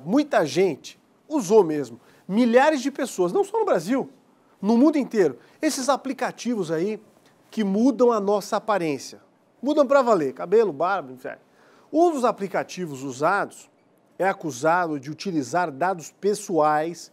muita gente usou mesmo. Milhares de pessoas, não só no Brasil, no mundo inteiro. Esses aplicativos aí que mudam a nossa aparência. Mudam para valer, cabelo, barba, enfim. Um dos aplicativos usados é acusado de utilizar dados pessoais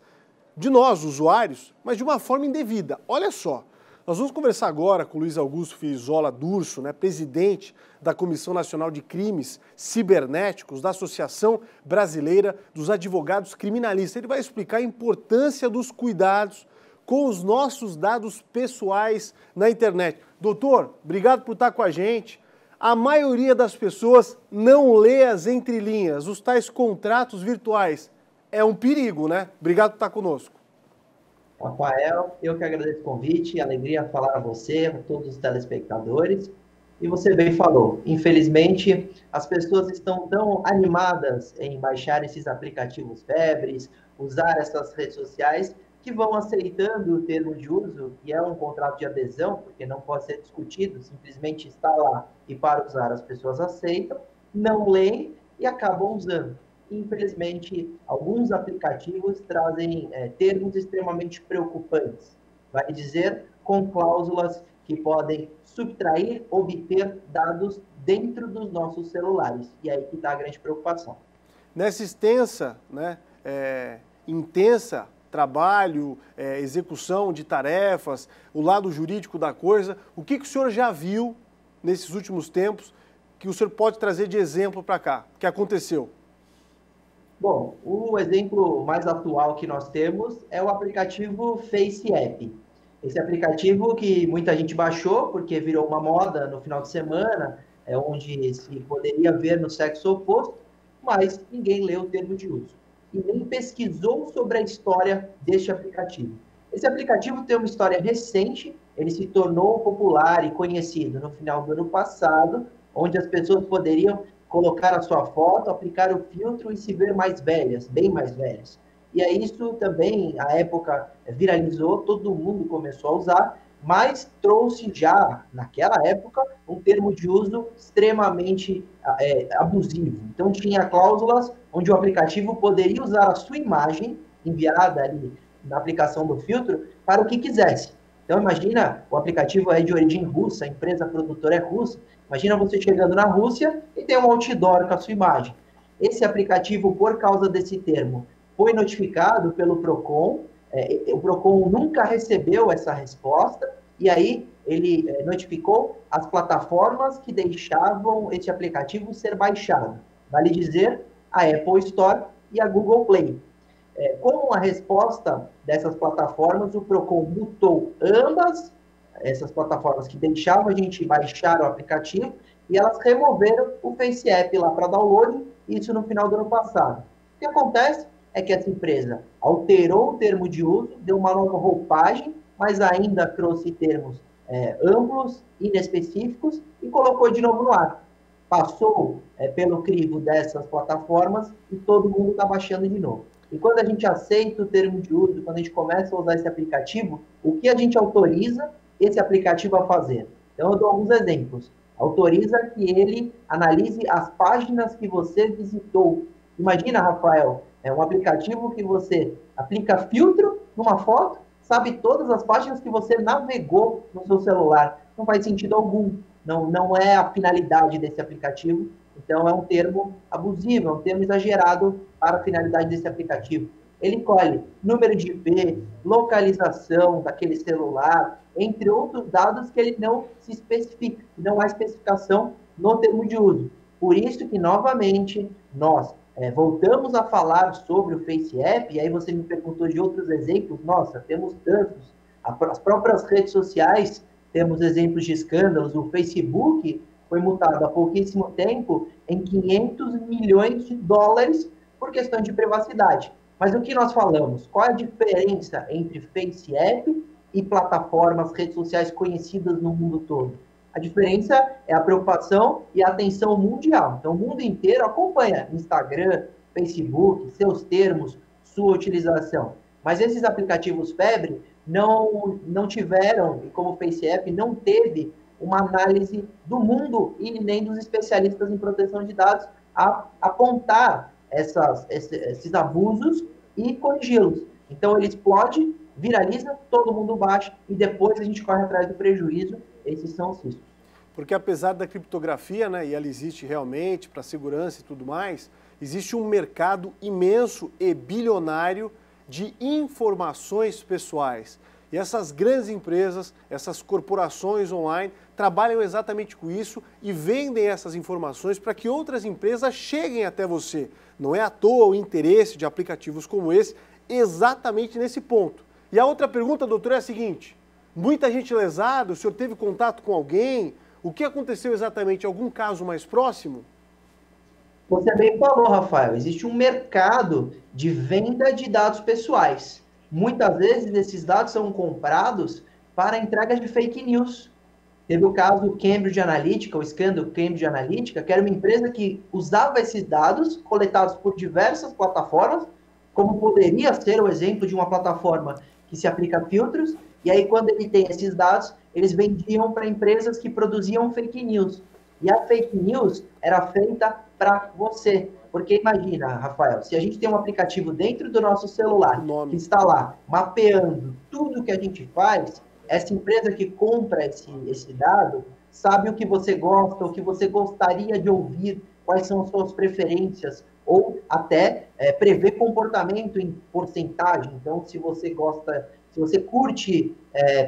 de nós, usuários, mas de uma forma indevida. Olha só, nós vamos conversar agora com o Luiz Augusto Fisola Durso, presidente da Comissão Nacional de Crimes Cibernéticos da Associação Brasileira dos Advogados Criminalistas. Ele vai explicar a importância dos cuidados com os nossos dados pessoais na internet. Doutor, obrigado por estar com a gente. A maioria das pessoas não lê as entrelinhas, os tais contratos virtuais. É um perigo, né? Obrigado por estar conosco. Rafael, eu que agradeço o convite, alegria falar a você, a todos os telespectadores. E você bem falou, infelizmente, as pessoas estão tão animadas em baixar esses aplicativos febres, usar essas redes sociais, que vão aceitando o termo de uso, que é um contrato de adesão, porque não pode ser discutido, simplesmente está lá e para usar as pessoas aceitam, não leem e acabam usando. Infelizmente, alguns aplicativos trazem termos extremamente preocupantes, vai dizer, com cláusulas que podem subtrair, obter dados dentro dos nossos celulares. E aí que está a grande preocupação. Nessa extensa, intensa trabalho, execução de tarefas, o lado jurídico da coisa, o que o senhor já viu nesses últimos tempos que o senhor pode trazer de exemplo para cá, que aconteceu? Bom, o exemplo mais atual que nós temos é o aplicativo FaceApp. Esse aplicativo que muita gente baixou, porque virou uma moda no final de semana, onde se poderia ver no sexo oposto, mas ninguém leu o termo de uso. E nem pesquisou sobre a história deste aplicativo. Esse aplicativo tem uma história recente, ele se tornou popular e conhecido no final do ano passado, onde as pessoas poderiam colocar a sua foto, aplicar o filtro e se ver mais velhas, bem mais velhas. E aí isso também, à época, viralizou, todo mundo começou a usar, mas trouxe já, naquela época, um termo de uso extremamente abusivo. Então, tinha cláusulas onde o aplicativo poderia usar a sua imagem, enviada ali na aplicação do filtro, para o que quisesse. Então, imagina, o aplicativo é de origem russa, a empresa produtora é russa. Imagina você chegando na Rússia e tem um outdoor com a sua imagem. Esse aplicativo, por causa desse termo, foi notificado pelo PROCON, o PROCON nunca recebeu essa resposta, e aí ele notificou as plataformas que deixavam esse aplicativo ser baixado. Vale dizer, a Apple Store e a Google Play. Com a resposta dessas plataformas, o PROCON multou ambas essas plataformas que deixavam a gente baixar o aplicativo, e elas removeram o FaceApp lá para download, isso no final do ano passado. O que acontece é que essa empresa alterou o termo de uso, deu uma nova roupagem, mas ainda trouxe termos amplos, inespecíficos, e colocou de novo no ar. Passou pelo crivo dessas plataformas e todo mundo está baixando de novo. E quando a gente aceita o termo de uso, quando a gente começa a usar esse aplicativo, o que a gente autoriza esse aplicativo a fazer? Então, eu dou alguns exemplos. Autoriza que ele analise as páginas que você visitou. Imagina, Rafael, um aplicativo que você aplica filtro numa foto, sabe todas as páginas que você navegou no seu celular. Não faz sentido algum. Não é a finalidade desse aplicativo. Então, é um termo abusivo, é um termo exagerado para a finalidade desse aplicativo. Ele colhe número de IP, localização daquele celular, entre outros dados que ele não se especifica, não há especificação no termo de uso. Por isso que, novamente, nós voltamos a falar sobre o FaceApp, e aí você me perguntou de outros exemplos. Nossa, temos tantos. As próprias redes sociais, temos exemplos de escândalos. O Facebook foi multado há pouquíssimo tempo em 500 milhões de dólares por questão de privacidade. Mas o que nós falamos? Qual é a diferença entre FaceApp e plataformas, redes sociais conhecidas no mundo todo? A diferença é a preocupação e a atenção mundial. Então, o mundo inteiro acompanha Instagram, Facebook, seus termos, sua utilização. Mas esses aplicativos febre não tiveram, e como o FaceApp não teve uma análise do mundo e nem dos especialistas em proteção de dados a apontar esses abusos e corrigi-los. Então ele explode, viraliza, todo mundo baixa e depois a gente corre atrás do prejuízo. Esses são os riscos. Porque apesar da criptografia, né, e ela existe realmente para segurança e tudo mais, existe um mercado imenso e bilionário de informações pessoais. E essas grandes empresas, essas corporações online, trabalham exatamente com isso e vendem essas informações para que outras empresas cheguem até você. Não é à toa o interesse de aplicativos como esse, exatamente nesse ponto. E a outra pergunta, doutor, é a seguinte: muita gente lesada, o senhor teve contato com alguém? O que aconteceu exatamente? Algum caso mais próximo? Você bem falou, Rafael, existe um mercado de venda de dados pessoais. Muitas vezes esses dados são comprados para entregas de fake news. Teve o caso Cambridge Analytica, o escândalo Cambridge Analytica, que era uma empresa que usava esses dados coletados por diversas plataformas, como poderia ser o exemplo de uma plataforma que se aplica a filtros, e aí quando ele tem esses dados, eles vendiam para empresas que produziam fake news. E a fake news era feita para você. Porque imagina, Rafael, se a gente tem um aplicativo dentro do nosso celular que está lá mapeando tudo que a gente faz, essa empresa que compra esse dado sabe o que você gosta, o que você gostaria de ouvir, quais são as suas preferências, ou até prever comportamento em porcentagem. Então, se você curte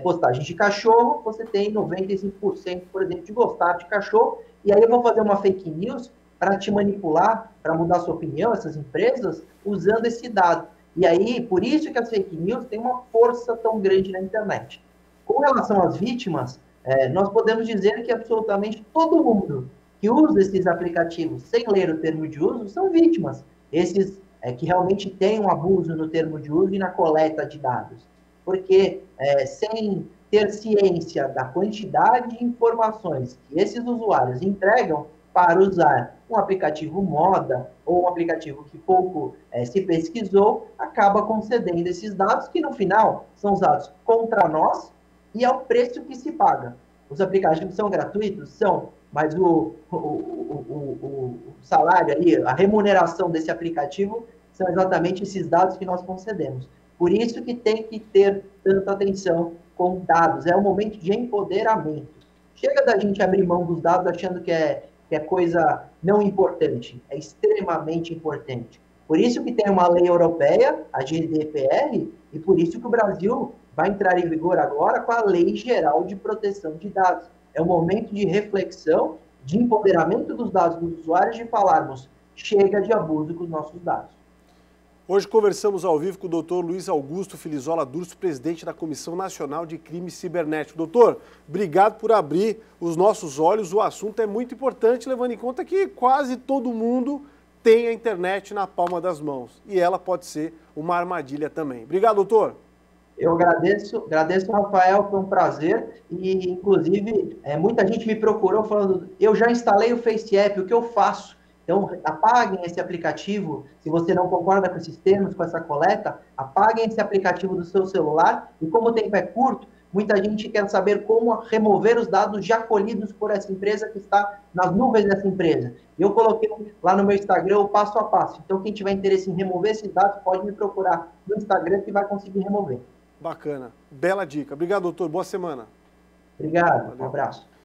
postagem de cachorro, você tem 95%, por exemplo, de gostar de cachorro, e aí eu vou fazer uma fake news para te manipular, para mudar sua opinião, essas empresas, usando esse dado. E aí, por isso que as fake news têm uma força tão grande na internet. Com relação às vítimas, nós podemos dizer que absolutamente todo mundo que usa esses aplicativos sem ler o termo de uso são vítimas. Esses que realmente têm um abuso no termo de uso e na coleta de dados. Porque sem ter ciência da quantidade de informações que esses usuários entregam para usar um aplicativo moda ou um aplicativo que pouco se pesquisou, acaba concedendo esses dados que, no final, são usados contra nós e ao preço que se paga. Os aplicativos são gratuitos? São, mas o salário ali, a remuneração desse aplicativo, são exatamente esses dados que nós concedemos. Por isso que tem que ter tanta atenção com dados. É um momento de empoderamento. Chega da gente abrir mão dos dados achando que é coisa não importante. É extremamente importante. Por isso que tem uma lei europeia, a GDPR, e por isso que o Brasil vai entrar em vigor agora com a Lei Geral de Proteção de Dados. É um momento de reflexão, de empoderamento dos dados dos usuários, de falarmos, chega de abuso com os nossos dados. Hoje conversamos ao vivo com o doutor Luiz Augusto Filizola Durso, presidente da Comissão Nacional de Crimes Cibernéticos. Doutor, obrigado por abrir os nossos olhos. O assunto é muito importante, levando em conta que quase todo mundo tem a internet na palma das mãos. E ela pode ser uma armadilha também. Obrigado, doutor. Eu agradeço, Rafael, foi um prazer. E, inclusive, muita gente me procurou falando, eu já instalei o FaceApp, o que eu faço? Então, apaguem esse aplicativo, se você não concorda com esses termos, com essa coleta, apaguem esse aplicativo do seu celular, e como o tempo é curto, muita gente quer saber como remover os dados já colhidos por essa empresa que está nas nuvens dessa empresa. Eu coloquei lá no meu Instagram o passo a passo. Então, quem tiver interesse em remover esses dados, pode me procurar no Instagram que vai conseguir remover. Bacana. Bela dica. Obrigado, doutor. Boa semana. Obrigado. Valeu. Um abraço.